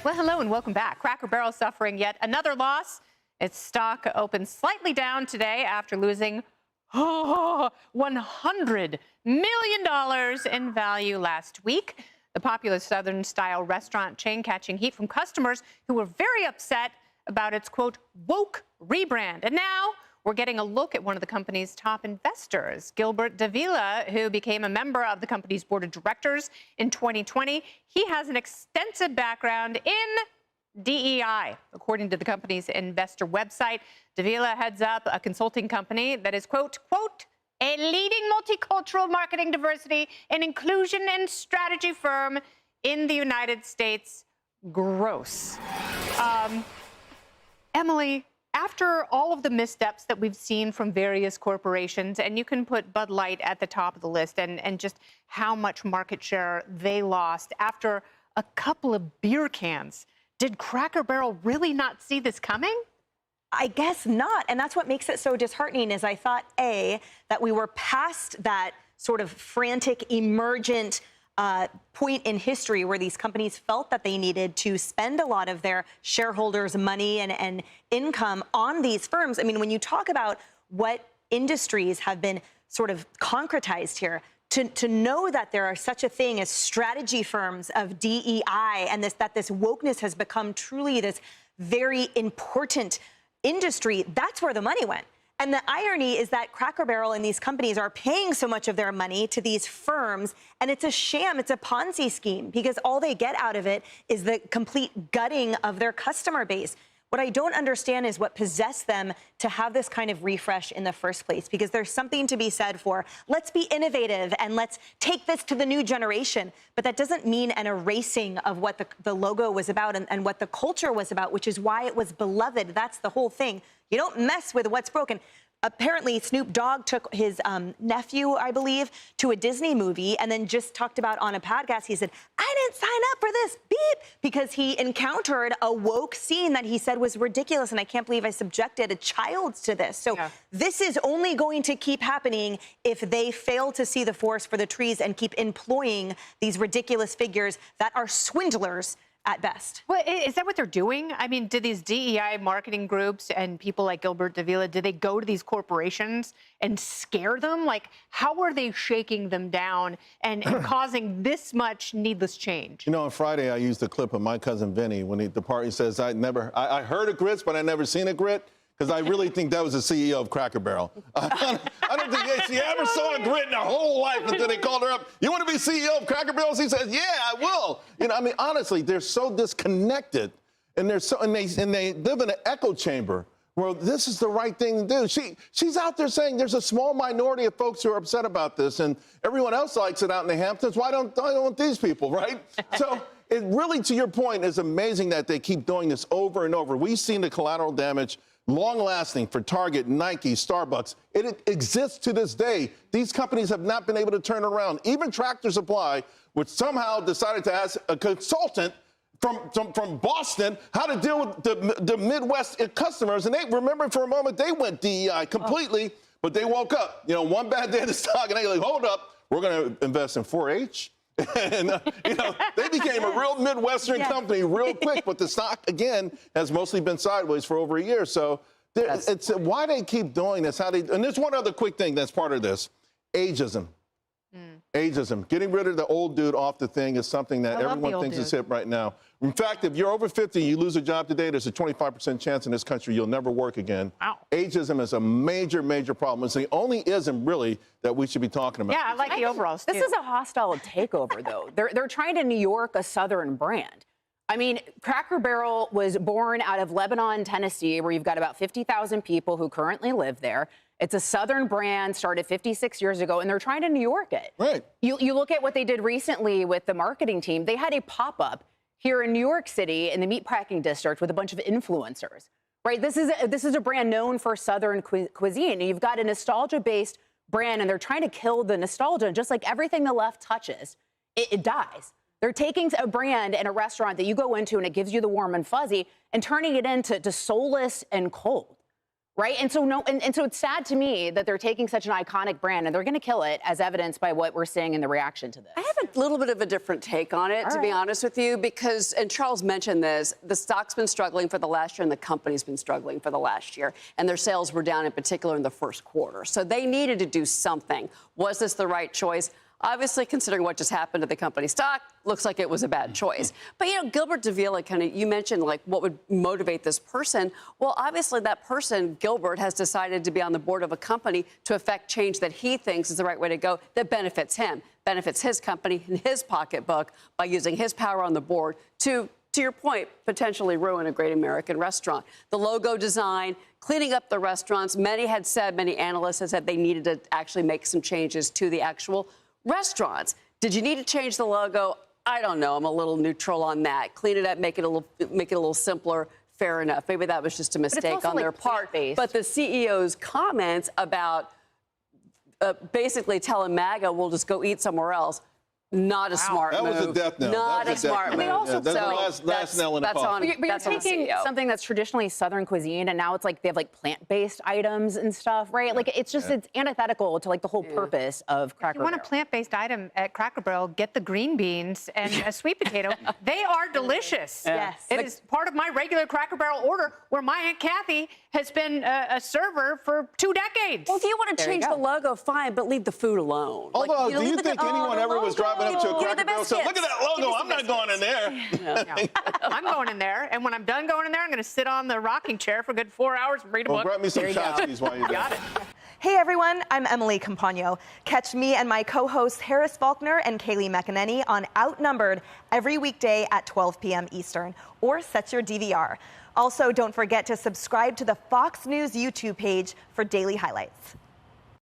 Well, hello and welcome back. Cracker Barrel suffering yet another loss. Its stock opened slightly down today after losing $100 million in value last week. The popular Southern-style restaurant chain catching heat from customers who were very upset about its, quote, woke rebrand. And now we're getting a look at one of the company's top investors, Gilbert Davila, who became a member of the company's board of directors in 2020. He has an extensive background in DEI. According to the company's investor website, Davila heads up a consulting company that is, quote, a leading multicultural marketing, diversity, and inclusion and strategy firm in the United States. Gross. Emily, after all of the missteps that we've seen from various corporations, and you can put Bud Light at the top of the list, and just how much market share they lost after a couple of beer cans, did Cracker Barrel really not see this coming? I guess not. And that's what makes it so disheartening is I thought, A, that we were past that sort of frantic, emergent point in history where these companies felt that they needed to spend a lot of their shareholders' money and income on these firms. I mean, when you talk about what industries have been sort of concretized here, to know that there are such a thing as strategy firms of DEI and that this wokeness has become truly this very important industry, that's where the money went. And the irony is that Cracker Barrel and these companies are paying so much of their money to these firms, and it's a sham, it's a Ponzi scheme, because all they get out of it is the complete gutting of their customer base. What I don't understand is what possessed them to have this kind of refresh in the first place, because there's something to be said for, let's be innovative and let's take this to the new generation. But that doesn't mean an erasing of what the logo was about and what the culture was about, which is why it was beloved. That's the whole thing. You don't mess with what's broken. Apparently, Snoop Dogg took his nephew, I believe, to a Disney movie and then just talked about on a podcast, he said, I didn't sign up for this, beep, because he encountered a woke scene that he said was ridiculous, and I can't believe I subjected a child to this. So This is only going to keep happening if they fail to see the forest for the trees and keep employing these ridiculous figures that are swindlers at best. Well, is that what they're doing? I mean, do these DEI marketing groups and people like Gilbert Davila, do they go to these corporations and scare them? Like, how are they shaking them down and causing this much needless change? You know, on Friday, I used a clip of my cousin Vinny when the party says, I heard of grits, but I never seen a grit. Because I really think that was the CEO of Cracker Barrel. I don't think she ever saw a grit in her whole life until they called her up. You want to be CEO of Cracker Barrel? She says, yeah, I will. You know, I mean, honestly, they're so disconnected, and they live in an echo chamber where this is the right thing to do. She's out there saying there's a small minority of folks who are upset about this, and everyone else likes it out in the Hamptons. Why don't these people, right? So it really, to your point, is amazing that they keep doing this over and over. We've seen the collateral damage long-lasting for Target, Nike, Starbucks. It exists to this day. These companies have not been able to turn it around. Even Tractor Supply, which somehow decided to ask a consultant from Boston how to deal with the Midwest customers, and they remember for a moment they went DEI completely, but they woke up. You know, one bad day of the stock, and they like, hold up, we're going to invest in 4-H. And, you know, they became a real Midwestern company real quick, but the stock, again, has mostly been sideways for over a year. So it's why they keep doing this. And there's one other quick thing that's part of this, ageism. Ageism. Getting rid of the old dude off the thing is something that everyone thinks is hip right now. In fact, if you're over 50 and you lose a job today, there's a 25% chance in this country you'll never work again. Wow. Ageism is a major, major problem. It's the only ism, really, that we should be talking about. Yeah, I like the overalls, too. This is a hostile takeover, though. They're trying to New York a Southern brand. I mean, Cracker Barrel was born out of Lebanon, Tennessee, where you've got about 50,000 people who currently live there. It's a Southern brand, started 56 years ago, and they're trying to New York it. Right. You look at what they did recently with the marketing team. They had a pop-up here in New York City in the meatpacking district with a bunch of influencers. Right. This is a brand known for Southern cuisine. And you've got a nostalgia-based brand, and they're trying to kill the nostalgia. And just like everything the left touches, it dies. They're taking a brand and a restaurant that you go into and it gives you the warm and fuzzy and turning it into soulless and cold. Right. And so so it's sad to me that they're taking such an iconic brand and they're going to kill it, as evidenced by what we're seeing in the reaction to this. I have a little bit of a different take on it, to be honest with you, because, and Charles mentioned this, the stock's been struggling for the last year and the company's been struggling for the last year. And their sales were down in particular in the first quarter. So they needed to do something. Was this the right choice? Obviously, considering what just happened to the company stock, looks like it was a bad choice. But, you know, Gilbert Davila, you mentioned, like, what would motivate this person? Well, obviously, that person, Gilbert, has decided to be on the board of a company to effect change that he thinks is the right way to go, that benefits him, benefits his company and his pocketbook by using his power on the board to your point, potentially ruin a great American restaurant. The logo design, cleaning up the restaurants, many analysts had said they needed to actually make some changes to the actual restaurants. Did you need to change the logo? I don't know. I'm a little neutral on that. Clean it up, make it a little simpler. Fair enough. Maybe that was just a mistake on their part. But the CEO's comments about basically telling MAGA, we'll just go eat somewhere else. Not a smart move. That was a death knell. Not a smart move. They also, that's the last nail in the coffin. But you're taking something that's traditionally Southern cuisine, and now it's like they have like plant-based items and stuff, right? Like it's just it's antithetical to like the whole purpose of Cracker Barrel. If you want a plant-based item at Cracker Barrel, get the green beans and a sweet potato. They are delicious. Yes. It is part of my regular Cracker Barrel order, where my Aunt Kathy has been a server for 2 decades. Well, if you want to change the logo, fine, but leave the food alone. Although, do you think anyone ever was driving up to a Cracker Barrel and said, look at that logo, I'm not going in there? No. I'm going in there, and when I'm done going in there, I'm going to sit on the rocking chair for a good 4 hours and read a book. Grab me some tchotchkes while you're Got it. Hey everyone, I'm Emily Campagno. Catch me and my co-hosts Harris Faulkner and Kaylee McEnany on Outnumbered every weekday at 12 p.m. Eastern, or set your DVR. Also, don't forget to subscribe to the Fox News YouTube page for daily highlights.